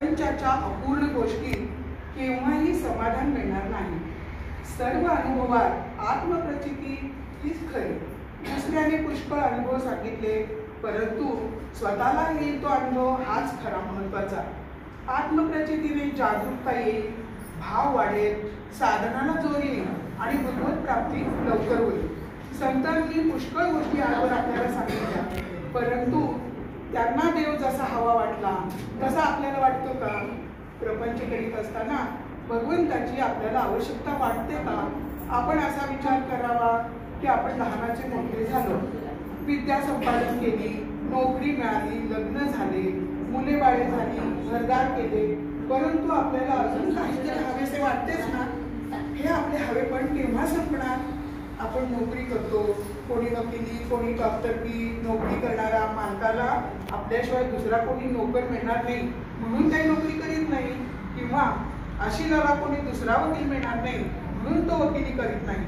प्रपंचाच्या अपूर्ण गोष्टी केव्हाही समाधान मिळणार नाही। सर्व अनुभवात आत्मप्रचिती हीच खरी। दुसऱ्याने पुष्कळ अनुभव सांगितले, परंतु स्वतःला येईल तो अनुभव हाच खरा महत्त्वाचा। आत्मप्रचितीने जागरूकता येईल, भाव वाढेल, साधनाला जोर येईल आणि भगवत प्राप्ती लवकर होईल। संतांनी पुष्कळ गोष्टी आजवर आपल्याला सांगितल्या, परंतु त्यांना देव जसा हवा वाटला तसा आपल्याला वाटतो का? प्रपंच करीत असताना भगवंताची आपल्याला आवश्यकता वाटते का? आपण असा विचार करावा की आपण लहानाचे मोठे झालो, विद्या संपादन केली, नोकरी मिळाली, लग्न झाले, मुले बाळे झाली, घरदार केले, परंतु आपल्याला अजून काहीतरी हवेसे वाटतेच ना। हे आपले हवेपण केव्हा संपणार? आपण नोकरी करतो, कोणी वकिली, कोणी डॉक्टरकी, नोकरी करणारा मालकाला आपल्याशिवाय दुसरा कोणी नोकर मिळणार नाही म्हणून काही नोकरी करीत नाही, किंवा अशिलाला कोणी दुसरा वकील मिळणार नाही म्हणून तो वकिली करीत नाही।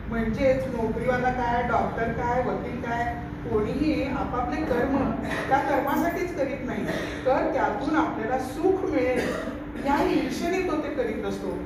म्हणजेच नोकरीवाला काय, डॉक्टर काय, वकील काय, कोणीही आपापले कर्म त्या कर्मासाठीच करीत नाही, तर त्यातून आपल्याला सुख मिळेल या ईर्षेने तो ते करीत असतो।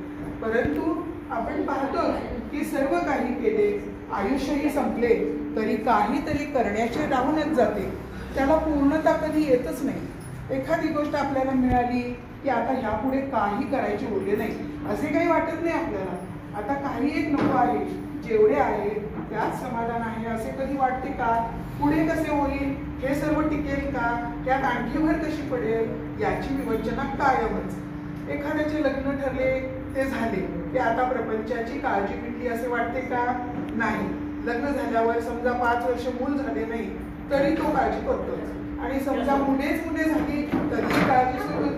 परंतु आपण पाहतो की सर्व काही केले, आयुष्यही संपले, तरी काहीतरी करण्याचे राहूनच जाते, त्याला पूर्णता कधी येतच नाही। एखादी गोष्ट आपल्याला मिळाली की आता ह्यापुढे काही करायचे उरले नाही असे काही वाटत नाही आपल्याला। आता काही एक नको आहे, जेवढे आहे त्यात समाधान आहे असे कधी वाटते का? पुढे कसे होईल, हे सर्व टिकेल का, त्यात आणखी भर कशी पडेल याची विवेचना कायमच। एखाद्याचे लग्न ठरले, ते झाले, ते आता प्रपंचाची काळजी मिटली असे वाटते का? नाही। लग्न झाल्यावर समजा 5 वर्ष मूल झाले नाही तरी तो काळजी करतोच, आणि समजा मुले झाली तरी काळजी सुरू।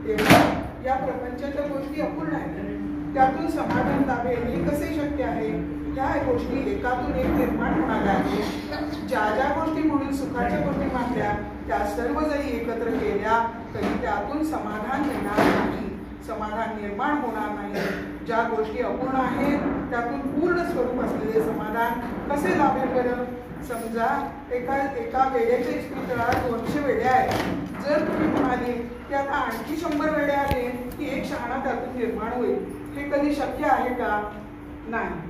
तेव्हा या प्रपंचाच्या गोष्टी अपूर्ण आहेत, त्यातून समाधान लाभेल हे कसे शक्य आहे? ह्या गोष्टी एकातून एक निर्माण होणाऱ्या आहेत। ज्या ज्या गोष्टी म्हणून सुखाच्या गोष्टी मानल्या त्या सर्व जरी एकत्र केल्या तरी त्यातून समाधान मिळणार नाही, समाधान निर्माण होणार नाही। ज्या गोष्टी अपूर्ण आहेत त्यातून पूर्ण स्वरूप असलेले समाधान कसे लाभेल बरं? समजा एका वेड्याच्या इस्पितळात 200 वेड्या आहेत, जर तुम्ही म्हणाले की आता आणखी 100 वेडे आले की एक शहाणा त्यातून निर्माण होईल, हे कधी शक्य आहे का? नाही।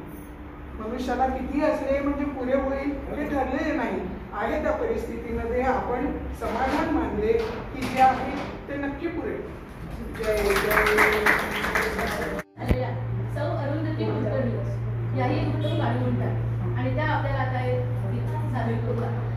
मनुष्याला किती असले म्हणजे पुरे होईल हे ठरलेले नाही। आहे त्या परिस्थितीमध्ये आपण समाधान मानले की जे आहे ते नक्की पुरेल। जय जय। सौ अरुंधती कुलकर्णी याही उत्तम गाणी म्हणतात आणि त्या आपल्याला आता सादर करू लागतात।